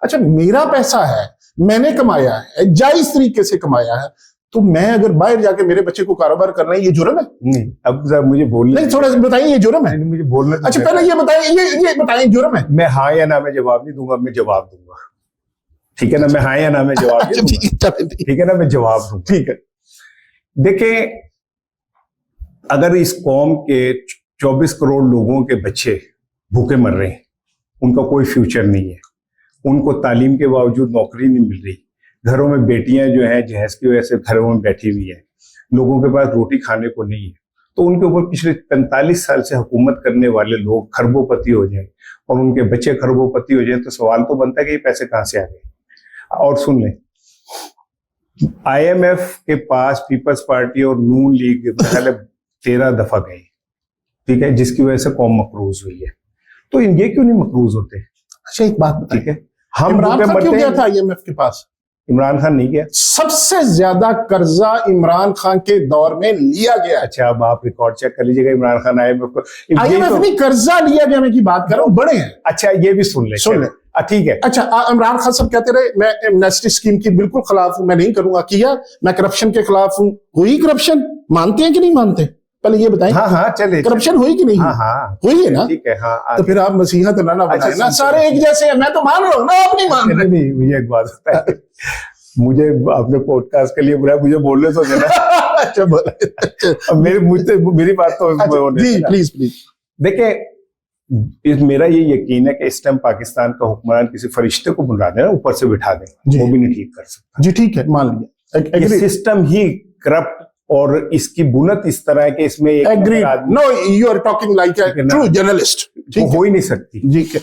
अच्छा मेरा पैसा है, मैंने कमाया है, जायज तरीके से कमाया है, तो मैं अगर बाहर जाके मेरे बच्चे को कारोबार करना है, ये जुर्म है? नहीं, अब जरा मुझे बोलना नहीं, थोड़ा बताइए ये जुर्म है? मुझे बोलना। अच्छा पहले ये बताइए, ये बताइए जुर्म है? मैं हाँ या ना में जवाब नहीं दूंगा, मैं जवाब दूंगा, ठीक है ना? मैं हाँ या ना में जवाब नहीं दूंगा, ठीक है ना? मैं जवाब दूंगा, ठीक है। देखें, अगर इस कौम के 24 करोड़ लोगों के बच्चे भूखे मर रहे हैं, उनका कोई फ्यूचर नहीं है, उनको तालीम के बावजूद नौकरी नहीं मिल रही, घरों में बेटियां जो हैं जहेज की वजह से घरों में बैठी हुई हैं, लोगों के पास रोटी खाने को नहीं है, तो उनके ऊपर पिछले 45 साल से हुकूमत करने वाले लोग खरबोपति हो जाएं और उनके बच्चे खरबोपति हो जाएं, तो सवाल तो बनता है कि ये पैसे कहां से आ गए। और सुन लें, IMF के पास पीपल्स पार्टी और नून लीग पहले 13 दफा गए, ठीक है, जिसकी वजह से कौम मकरूज हुई है। तो ये क्यों नहीं मकरूज होते? अच्छा एक बात बताइए, ठीक है, हम इमरान खान क्यों गया था IMF के पास? इमरान खान नहीं गया। सबसे ज्यादा कर्जा इमरान खान के दौर में लिया गया। अच्छा, अब आप रिकॉर्ड चेक कर लीजिएगा, इमरान खान IMF को, IMF में कर्जा लिया गया मैं की बात कर रहा हूं, बड़े हैं। अच्छा, ये भी सुन ले, ठीक है। अच्छा, इमरान खान सब कहते रहे मैं एमनेस्टी स्कीम की बिल्कुल खिलाफ हूं, मैं नहीं करूंगा, किया, मैं करप्शन के खिलाफ हूं, हुई करप्शन? मानते हैं कि नहीं मानते? पहले ये बताएं। हाँ, चले, करप्शन हुई कि नहीं? हाँ, हुई है ना? ठीक है, हाँ। तो फिर आप मसीहा तो ना बनाए ना, सारे एक जैसे हैं, मैं तो मान रहा हूँ ना, आप नहीं मान रहे। नहीं, मुझे एक बात होता है, मुझे अपने पॉडकास्ट के लिए बुलाया, मुझे बोलने तो देना। अच्छा बोला, मेरी बात तो प्लीज। देखिए, मेरा ये यकीन है कि इस टाइम पाकिस्तान का हुक्मरान किसी फरिश्ते को बुला देना, ऊपर से बिठा दें, वो भी नहीं ठीक कर सकता। जी ठीक है, मान लिया। ये सिस्टम ही करप्ट और इसकी बुनत इस तरह है कि इसमें no, you are talking like a true journalist, हो ही नहीं सकती। जी,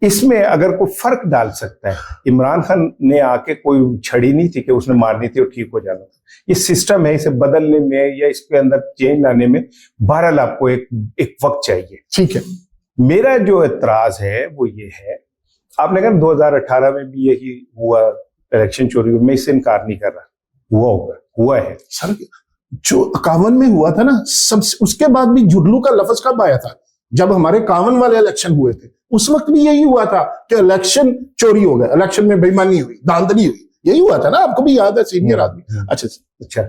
इसमें अगर कोई फर्क डाल सकता है, इमरान खान ने आके कोई छड़ी नहीं थी कि उसने मारनी थी और ठीक हो जाना था। ये सिस्टम है, इसे बदलने में या इसके अंदर चेंज लाने में बहरहाल आपको एक वक्त चाहिए, ठीक है। मेरा जो एतराज है वो ये है, आपने कहा 2018 में भी यही हुआ, इलेक्शन चोरी, मैं इससे इनकार नहीं कर रहा, हुआ है सर। जो 51 में हुआ था ना, सब उसके बाद भी झुडलू का लफ्ज कब आया था? जब हमारे 51 वाले इलेक्शन हुए थे, उस वक्त भी यही हुआ था कि इलेक्शन चोरी हो गया, इलेक्शन में बेईमानी हुई, धांधली हुई, यही हुआ था ना, आपको भी याद है, सीनियर आदमी। अच्छा,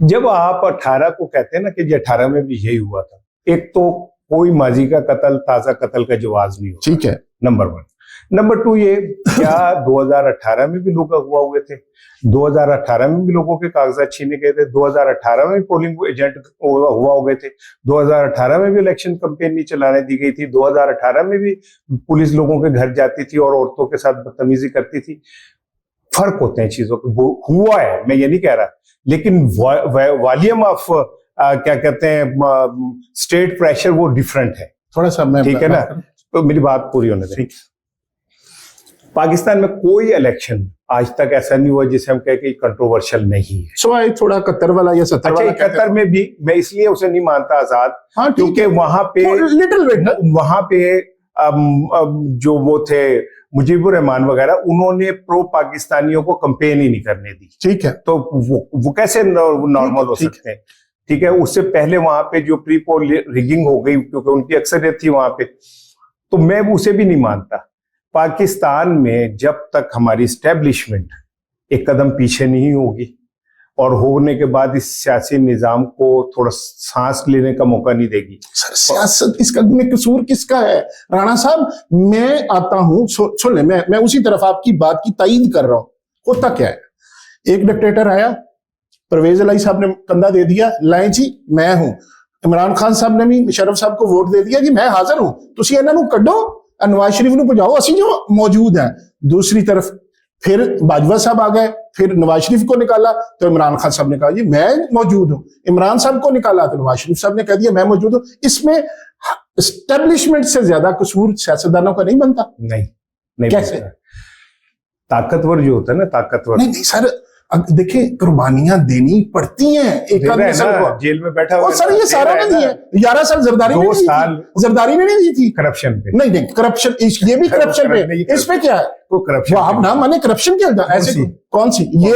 जब आप 18 को कहते हैं ना कि 18 में भी यही हुआ था, एक तो कोई माजी का कत्ल, ताजा कत्ल का जवाब नहीं हो, ठीक है, नंबर 1। नंबर 2, ये क्या 2018 में भी लोग अगवा हुए थे? 2018 में भी लोगों के कागजात छीने गए थे, 2018 में भी पोलिंग एजेंट हुआ हो गए थे, 2018 में भी इलेक्शन कैंपेन नहीं चलाने दी गई थी, 2018 में भी पुलिस लोगों के घर जाती थी और औरतों के साथ बदतमीजी करती थी। फर्क होते हैं चीजों के, हुआ है, मैं ये नहीं कह रहा, लेकिन वॉल्यूम ऑफ क्या कहते हैं स्टेट प्रेशर, वो डिफरेंट है थोड़ा सा, ठीक है ना? तो मेरी बात पूरी होने दें। पाकिस्तान में कोई इलेक्शन आज तक ऐसा नहीं हुआ जिसे हम कहें कि कंट्रोवर्शियल नहीं है। सवाए थोड़ा 71 वाला या 70 वाला। 71 में भी मैं इसलिए उसे नहीं मानता आजाद, हाँ, क्योंकि वहां पे लिटिल बिट, वहां पे जो वो थे मुजीबुर रहमान वगैरह, उन्होंने प्रो पाकिस्तानियों को कंपेन ही नहीं करने दी, ठीक है। तो वो कैसे नॉर्मल हो सकते हैं? ठीक है, उससे पहले वहां पे जो प्री पोल रिगिंग हो गई, क्योंकि उनकी अक्सरियत थी वहां पे, तो मैं उसे भी नहीं मानता। पाकिस्तान में जब तक हमारी एस्टेब्लिशमेंट एक कदम पीछे नहीं होगी और होने के बाद इस सियासी निजाम को थोड़ा सांस लेने का मौका नहीं देगी। सर सियासत, इसका में कसूर किसका है? राणा साहब, मैं आता हूं, सुन ले, मैं उसी तरफ आपकी बात की तायीद कर रहा हूं। होता क्या है, एक डिक्टेटर आया, परवेज इलाही साहब ने कंधा दे दिया, लाएं जी मैं हूं। इमरान खान साहब ने भी मुशर्रफ साहब को वोट दे दिया, जी मैं हाजिर हूं, तुसी इन्हां नूं कड्डो, नवाज शरीफ नूं भजाओ, असीं जो मौजूद हैं। दूसरी तरफ फिर बाजवा साहब आ गए, फिर नवाज शरीफ को निकाला तो इमरान खान साहब ने कहा जी मैं मौजूद हूं। इमरान साहब को निकाला तो नवाज शरीफ साहब ने कह दिया मैं मौजूद हूं। इसमें एस्टेब्लिशमेंट से ज्यादा कसूर सियासतदानों का नहीं बनता? नहीं कैसे? ताकतवर जो होता है ना, ताकतवर नहीं सर, देखिए कुर्बानियां देनी पड़ती हैं एक आदमी को, जेल में बैठा हुआ सर, ये सारा ने दिया 11 साल जरदारी ने 2 साल जरदारी ने नहीं दी थी करप्शन पे। नहीं करप्शन, ये भी करप्शन पे, इस पे क्या है वो करप्शन? आप ना माने करप्शन क्या था? ऐसे कौन सी ये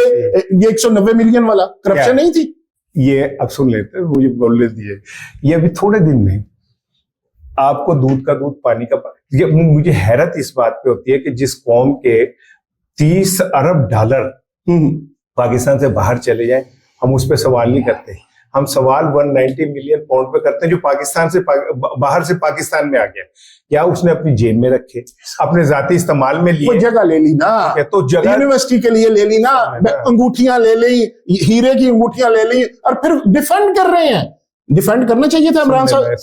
190 मिलियन वाला करप्शन नहीं थी ये? अब सुन लेते, मुझे बोलने दिए, ये अभी थोड़े दिन में आपको दूध का दूध पानी का पानी। ये मुझे हैरत इस बात पे होती है कि जिस कौम के 30 अरब डॉलर पाकिस्तान से बाहर चले जाए, हम उस पर सवाल नहीं करते। हम सवाल 190 मिलियन पाउंड पे करते हैं जो पाकिस्तान से बाहर से पाकिस्तान में आ गया। क्या उसने अपनी जेब में रखे, अपने जाती इस्तेमाल में लिए? जगह ले ली ना, तो जगह यूनिवर्सिटी के लिए ले ली ना, अंगूठियां ले ली, हीरे की अंगूठियां ले ली, और फिर डिफेंड कर रहे हैं। डिफेंड करना चाहिए था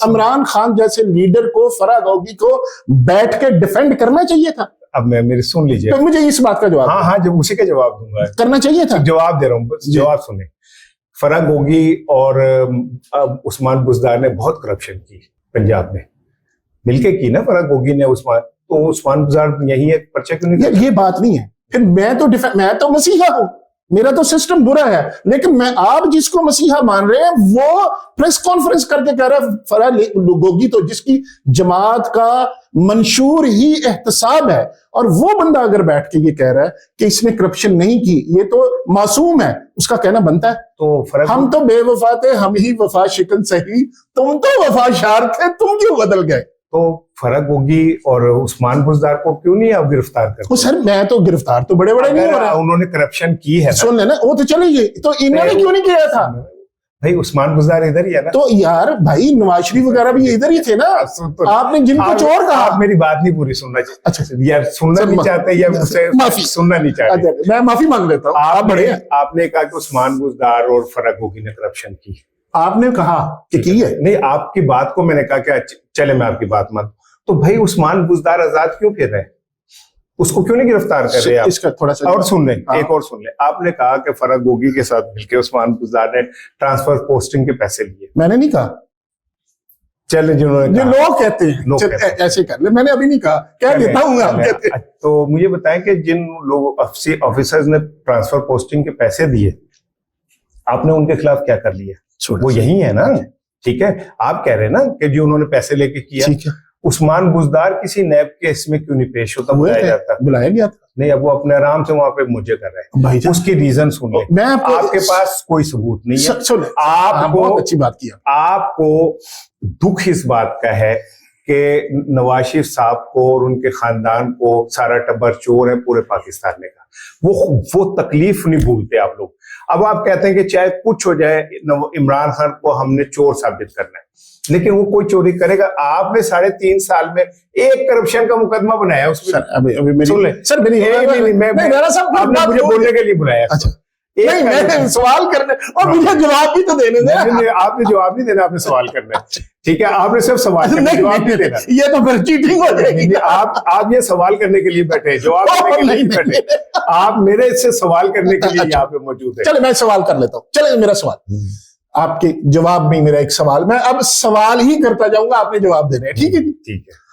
इमरान खान जैसे लीडर को, फराह गौगी को बैठ के डिफेंड करना चाहिए था। अब मैं मेरी सुन लीजिए, तो मुझे इस बात का जवाब, हाँ जब उसी का जवाब दूंगा, करना चाहिए था। जवाब दे रहा हूँ, जवाब सुने। फराह गोगी और उस्मान बुज़दार ने बहुत करप्शन की पंजाब में, मिलके की ना फराह गोगी ने उस्मान, तो उस्मान बुज़दार यही एक पर्चा क्यों नहीं? ये बात नहीं है। फिर मैं तो मसीहा हूं, मेरा तो सिस्टम बुरा है, लेकिन मैं आप जिसको मसीहा मान रहे हैं वो प्रेस कॉन्फ्रेंस करके कह रहा है फराह गोगी तो जिसकी जमात का मंशूर ही एहतसाब है, और वो बंदा अगर बैठ के ये कह रहा है कि इसने करप्शन नहीं की, ये तो मासूम है, उसका कहना बनता है। तो हम तो बेवफा थे, हम ही वफा शिकन सही, तुम तो वफाशार थे, तुम क्यों बदल गए? तो फराह गोगी और उस्मान बुज़दार को क्यों नहीं आप गिरफ्तार करते? सर मैं तो गिरफ्तार तो बड़े बड़े नहीं हो रहा, उन्होंने करप्शन की है, सुन लेना, वो तो चली गई, तो इन्होंने क्यों नहीं किया था? भाई उस्मान बुज़दार इधर ही है ना। तो यार भाई नवाज शरीफ वगैरह भी इधर ही थे ना, आपने जिनको चोर कहा। आप मेरी बात नहीं पूरी सुनना चाहिए। अच्छा यार सुनना नहीं चाहते या माफी सुनना नहीं चाहते, मैं माफी मांग लेता हूँ। आप बड़े, आपने कहा कि उस्मान बुज़दार और फराह गोगी ने करप्शन की, आपने कहा कि की है। नहीं, आपकी बात को मैंने कहा कि चले मैं आपकी बात मान, तो भाई उस्मान बुज़दार आजाद क्यों फिर रहे, उसको क्यों नहीं गिरफ्तार कर रहे आप? इसका थोड़ा सा और सुन ले, एक और सुन ले। आपने कहा कि फराह गोगी के साथ मिलकर उस्मान बुज़दार ने ट्रांसफर पोस्टिंग के पैसे लिए। मैंने नहीं कहा, चले जिन्होंने लोग कहते हैं ऐसे कर ले, मैंने अभी नहीं कहा, क्या देता हूँ। तो मुझे बताएं कि जिन लोग ऑफिसर्स ने ट्रांसफर पोस्टिंग के पैसे दिए, आपने उनके खिलाफ क्या कर लिया? वो यही है ना, ठीक है। आप कह रहे हैं ना कि जो उन्होंने पैसे लेके किया, ठीक है। उस्मान बुज़दार किसी नैब केस में क्यों नहीं पेश होता, बुलाया जाता? बुलाया गया था। नहीं, अब वो अपने आराम से वहां पे मुझे कर रहे हैं। उसकी रीजन सुन ले। मैं आपके पास कोई सबूत नहीं है। आपको बहुत अच्छी बात किया। आपको दुख इस बात का है कि नवाज शरीफ साहब को और उनके खानदान को सारा टब्बर चोर है पूरे पाकिस्तान में का, वो तकलीफ नहीं भूलते आप लोग। अब आप कहते हैं कि चाहे कुछ हो जाए, इमरान खान को हमने चोर साबित करना है, लेकिन वो कोई चोरी करेगा। आपने 3.5 साल में एक करप्शन का मुकदमा बनाया उसमें। सर अभी सुन ले सर, आपने मुझे बोलने के लिए बुलाया। अच्छा नहीं, मैं सवाल करने, और मुझे जवाब भी तो देने दे। आपने जवाब नहीं देना, आपने सवाल करना है, ठीक है। आपने सिर्फ सवाल करना, जवाब नहीं देना। ये तो फिर चीटिंग हो जाएगी। आप ये सवाल करने के लिए बैठे, जवाब देने के लिए बैठे। आप मेरे से सवाल करने के लिए यहाँ पे मौजूद है। चले मैं सवाल कर लेता हूँ। चले मेरा सवाल, आपके जवाब में मेरा एक सवाल, मैं अब सवाल ही करता जाऊंगा, आपने जवाब देने हैं, ठीक है जी? ठीक है।